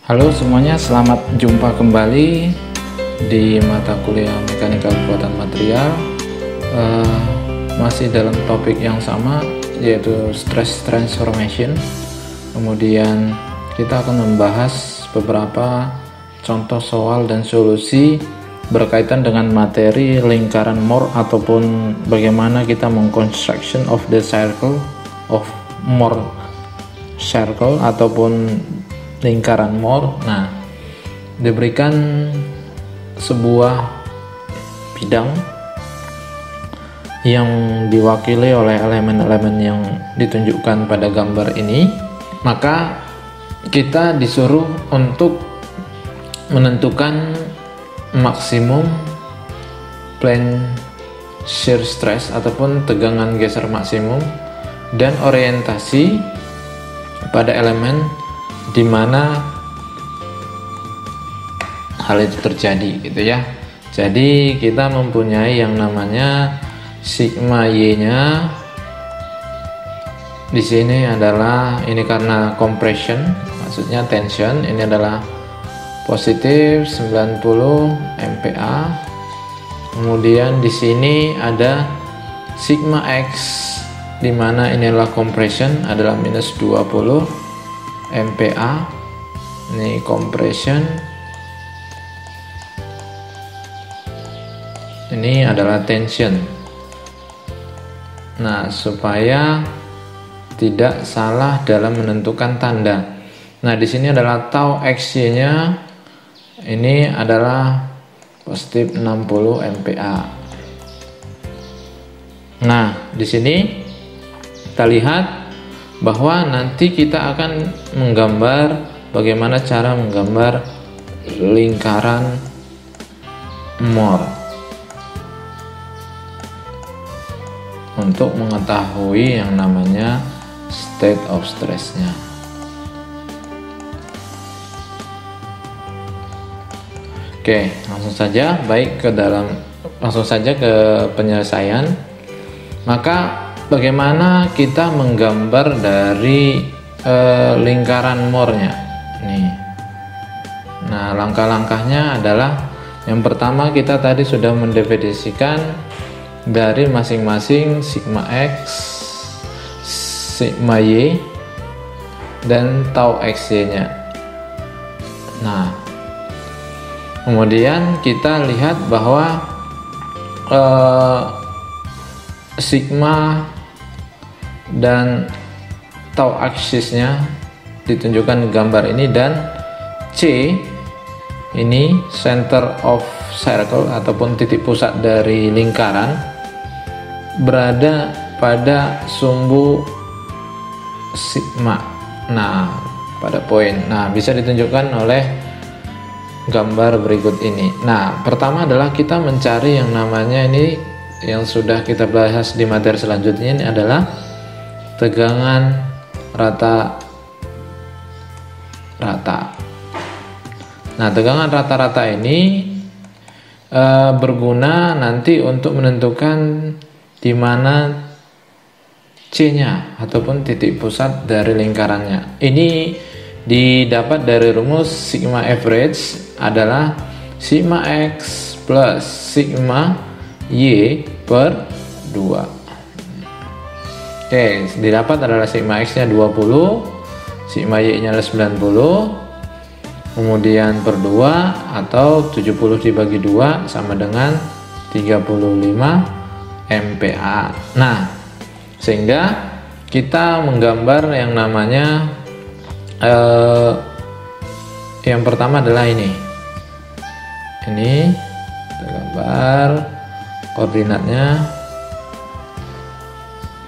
Halo semuanya, selamat jumpa kembali di mata kuliah Mekanika Kekuatan Material. Masih dalam topik yang sama, yaitu stress transformation. Kemudian kita akan membahas beberapa contoh soal dan solusi berkaitan dengan materi lingkaran Moore, ataupun bagaimana kita mengconstruction of the circle of Moore circle ataupun lingkaran Moore. Nah, diberikan sebuah bidang yang diwakili oleh elemen-elemen yang ditunjukkan pada gambar ini, maka kita disuruh untuk menentukan maksimum plane shear stress ataupun tegangan geser maksimum dan orientasi pada elemen di mana hal itu terjadi, gitu ya. Jadi kita mempunyai yang namanya sigma y-nya di sini adalah, ini karena compression, maksudnya tension, ini adalah positif 90 MPa. Kemudian di sini ada sigma x di mana ini adalah compression, adalah minus 20 MPa. Ini compression, ini adalah tension. Nah, supaya tidak salah dalam menentukan tanda. Nah, di sini adalah tau x-nya, ini adalah positif 60 MPa. Nah, di sini kita lihat bahwa nanti kita akan menggambar bagaimana cara menggambar lingkaran Moore untuk mengetahui yang namanya state of stress-nya. Oke, langsung saja ke penyelesaian. Maka bagaimana kita menggambar dari lingkaran Moore-nya nih. Nah, langkah-langkahnya adalah, yang pertama kita tadi sudah mendefinisikan dari masing-masing sigma x, sigma y, dan tau xy-nya. Nah, kemudian kita lihat bahwa sigma dan tau aksisnya ditunjukkan gambar ini, dan C ini center of circle ataupun titik pusat dari lingkaran berada pada sumbu sigma. Nah, pada poin. Nah, bisa ditunjukkan oleh gambar berikut ini. Nah, pertama adalah kita mencari yang namanya, ini yang sudah kita bahas di materi selanjutnya, ini adalah tegangan rata-rata. Nah, tegangan rata-rata ini berguna nanti untuk menentukan di mana C-nya ataupun titik pusat dari lingkarannya. Ini didapat dari rumus sigma average adalah sigma x plus sigma y per 2. Oke, didapat adalah sigma x nya 20, sigma y nya adalah 90, kemudian per 2 atau 70 dibagi 2 sama dengan 35 MPa. Nah, sehingga kita menggambar yang namanya yang pertama adalah ini kita gambar koordinatnya,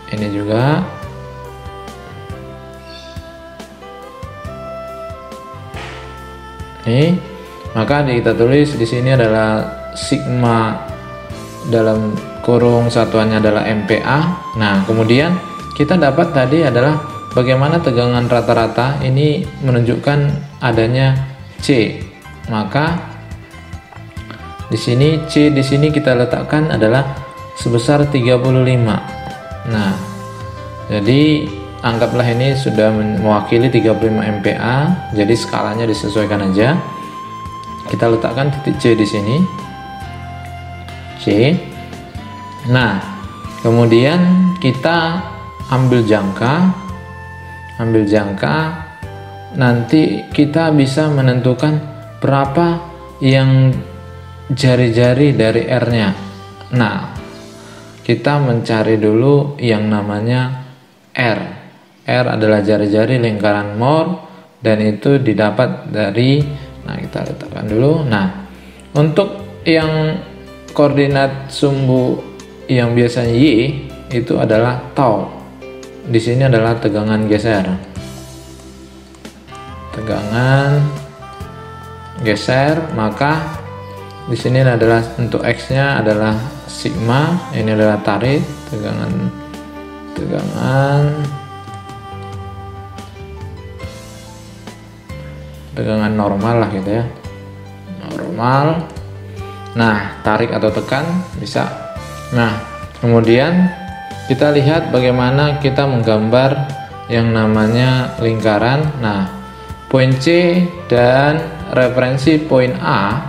ini juga ini, maka kita tulis di sini adalah sigma dalam kurung satuannya adalah MPa. Nah, kemudian kita dapat tadi adalah bagaimana tegangan rata-rata ini menunjukkan adanya C. Maka di sini C di sini kita letakkan adalah sebesar 35. Nah, jadi anggaplah ini sudah mewakili 35 MPa, jadi skalanya disesuaikan aja. Kita letakkan titik C di sini, C. Nah, kemudian kita ambil jangka, nanti kita bisa menentukan berapa yang jari-jari dari R-nya. Nah, kita mencari dulu yang namanya R. R adalah jari-jari lingkaran Moore, dan itu didapat dari, nah kita letakkan dulu. Nah, untuk yang koordinat sumbu yang biasanya Y itu adalah tau. Di sini adalah tegangan geser. Tegangan geser, maka di sini adalah untuk X-nya adalah sigma, ini adalah tarik, tegangan normal lah gitu ya, normal. Nah, tarik atau tekan bisa. Nah, kemudian kita lihat bagaimana kita menggambar yang namanya lingkaran. Nah, poin C dan referensi poin A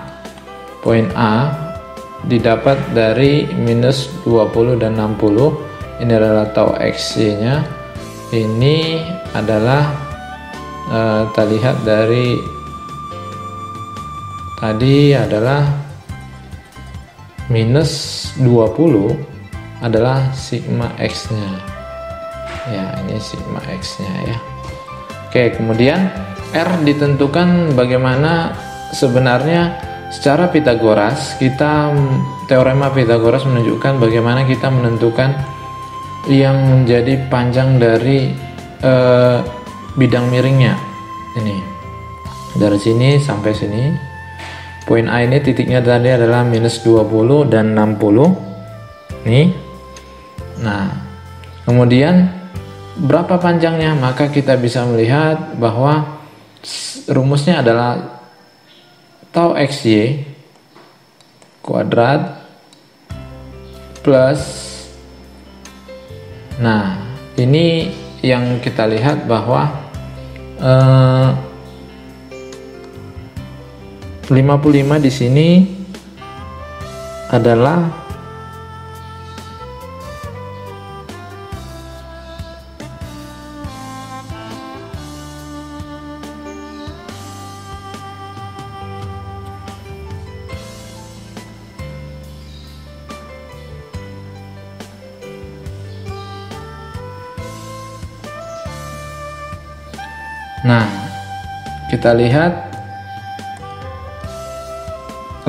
didapat dari minus 20 dan 60. Ini adalah tau XY nya. Ini adalah kita lihat dari tadi adalah minus 20 adalah sigma X nya ya, ini sigma X nya ya. Oke, kemudian R ditentukan bagaimana sebenarnya secara Pitagoras. Teorema Pitagoras menunjukkan bagaimana kita menentukan yang menjadi panjang dari bidang miringnya. Ini dari sini sampai sini. Poin A ini titiknya tadi adalah minus 20 dan 60 nih. Nah, kemudian berapa panjangnya? Maka kita bisa melihat bahwa rumusnya adalah tau XY kuadrat plus, nah ini yang kita lihat bahwa 55 di sini adalah nah, kita lihat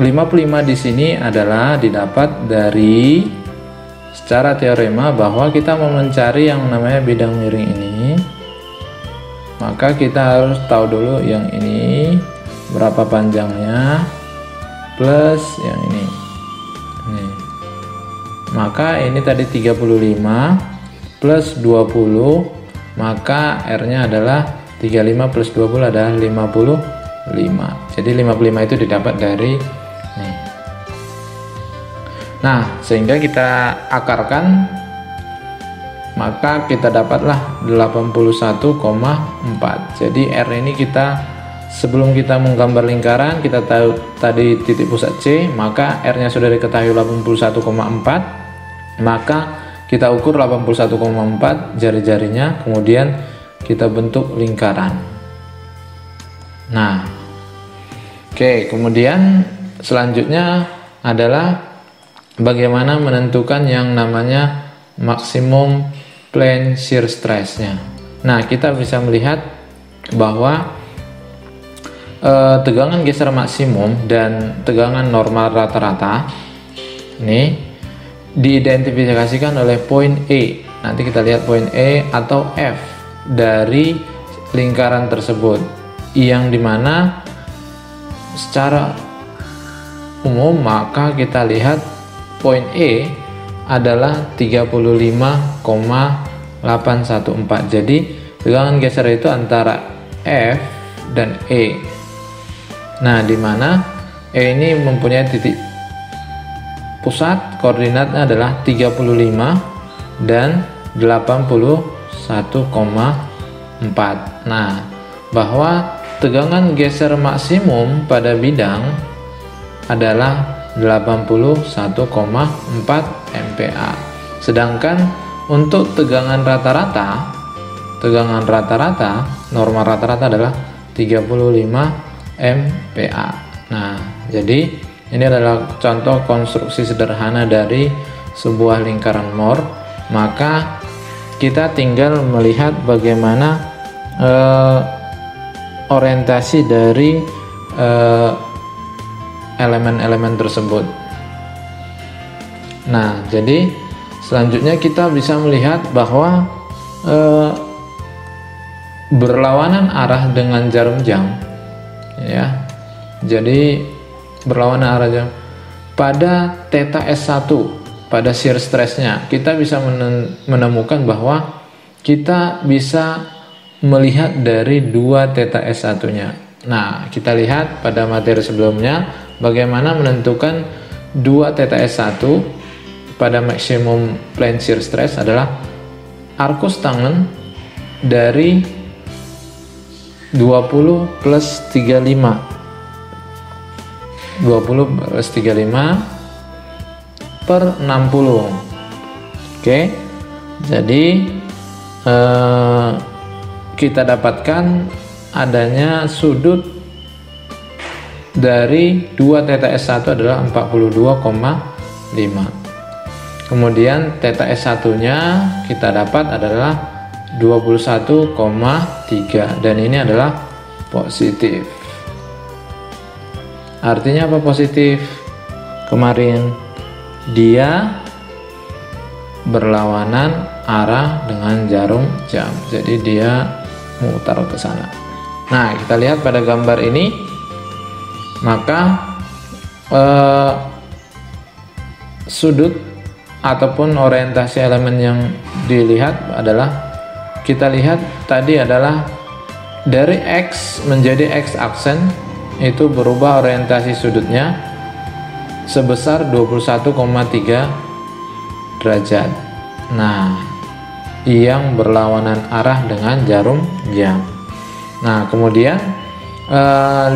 55 di sini adalah didapat dari secara teorema bahwa kita mau mencari yang namanya bidang miring ini, maka kita harus tahu dulu yang ini berapa panjangnya plus yang ini. Maka ini tadi 35 plus 20, maka R-nya adalah 35 plus 20 adalah 55. Jadi 55 itu didapat dari nih. Nah, sehingga kita akarkan, maka kita dapatlah 81,4. Jadi R ini kita, sebelum kita menggambar lingkaran, kita tahu tadi titik pusat C, maka R-nya sudah diketahui 81,4. Maka kita ukur 81,4 jari-jarinya, kemudian kita bentuk lingkaran. Nah, oke, kemudian selanjutnya adalah bagaimana menentukan yang namanya maksimum plane shear stress-nya. Nah, kita bisa melihat bahwa tegangan geser maksimum dan tegangan normal rata-rata ini diidentifikasikan oleh poin E. Nanti kita lihat poin E atau F dari lingkaran tersebut, yang dimana secara umum maka kita lihat poin E adalah 35,814. Jadi tegangan geser itu antara F dan E. Nah, dimana E ini mempunyai titik pusat, koordinatnya adalah 35 dan 81. Nah, bahwa tegangan geser maksimum pada bidang adalah 81,4 MPa. Sedangkan untuk tegangan rata-rata, norma rata-rata adalah 35 MPa. Nah, jadi ini adalah contoh konstruksi sederhana dari sebuah lingkaran Mohr. Maka kita tinggal melihat bagaimana orientasi dari elemen-elemen tersebut. Nah, jadi selanjutnya kita bisa melihat bahwa berlawanan arah dengan jarum jam, ya. Jadi berlawanan arah jam pada theta S1, pada shear stressnya kita bisa menemukan bahwa kita bisa melihat dari 2 theta S1 nya. Nah, kita lihat pada materi sebelumnya bagaimana menentukan 2 theta S1 pada maximum plane shear stress adalah arcus tangen dari 20 plus 35 per 60. Oke, jadi kita dapatkan adanya sudut dari 2 theta S1 adalah 42,5. Kemudian theta S1 nya kita dapat adalah 21,3 dan ini adalah positif. Artinya apa positif? Kemarin dia berlawanan arah dengan jarum jam, jadi dia mutar ke sana. Nah, kita lihat pada gambar ini, maka sudut ataupun orientasi elemen yang dilihat adalah, kita lihat tadi adalah dari X menjadi X aksen itu berubah orientasi sudutnya sebesar 21,3 derajat. Nah, yang berlawanan arah dengan jarum jam. Nah, kemudian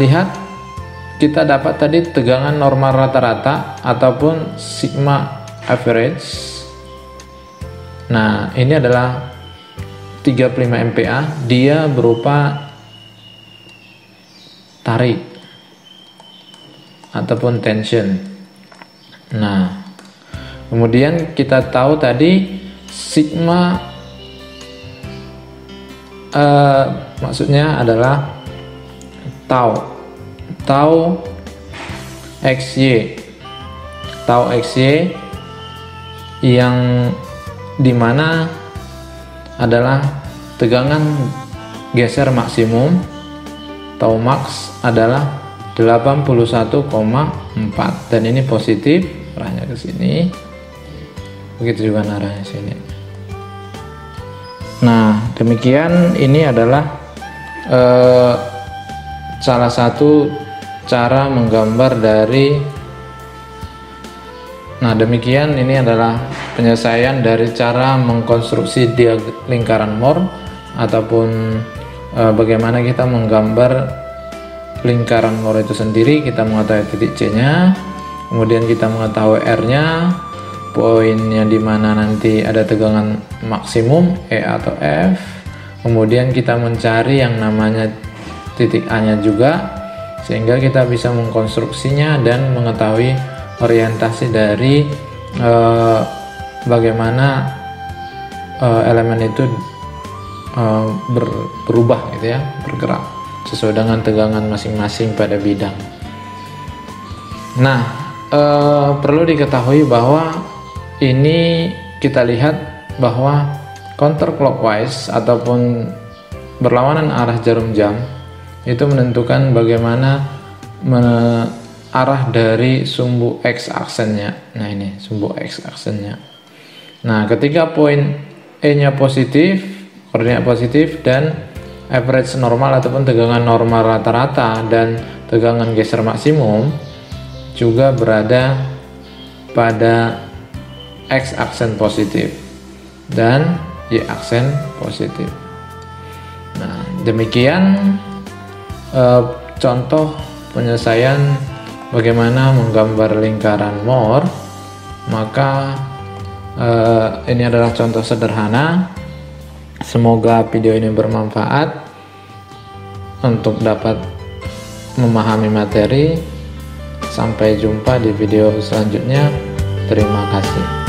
lihat, kita dapat tadi tegangan normal rata-rata ataupun sigma average. Nah, ini adalah 35 MPa, dia berupa tarik ataupun tension. Nah, kemudian kita tahu tadi sigma maksudnya adalah tau xy yang dimana adalah tegangan geser maksimum, tau max adalah 81,4 dan ini positif, arahnya ke sini, begitu juga arahnya sini. Nah, demikian ini adalah salah satu cara menggambar dari. Nah, demikian ini adalah penyelesaian dari cara mengkonstruksi lingkaran Mohr ataupun bagaimana kita menggambar lingkaran Mohr itu sendiri. Kita mengetahui titik C nya, kemudian kita mengetahui R nya, poinnya di mana nanti ada tegangan maksimum E atau F, kemudian kita mencari yang namanya titik A nya juga, sehingga kita bisa mengkonstruksinya dan mengetahui orientasi dari bagaimana elemen itu berubah gitu ya, bergerak sesuai dengan tegangan masing-masing pada bidang. Nah, perlu diketahui bahwa ini kita lihat bahwa counterclockwise ataupun berlawanan arah jarum jam itu menentukan bagaimana arah dari sumbu X aksennya. Nah, ini sumbu X aksennya. Nah, ketika poin E nya positif, koordinat positif, dan average normal ataupun tegangan normal rata-rata dan tegangan geser maksimum juga berada pada X aksen positif, dan Y aksen positif. Nah, demikian contoh penyelesaian bagaimana menggambar lingkaran Moore. Maka ini adalah contoh sederhana. Semoga video ini bermanfaat untuk dapat memahami materi. Sampai jumpa di video selanjutnya. Terima kasih.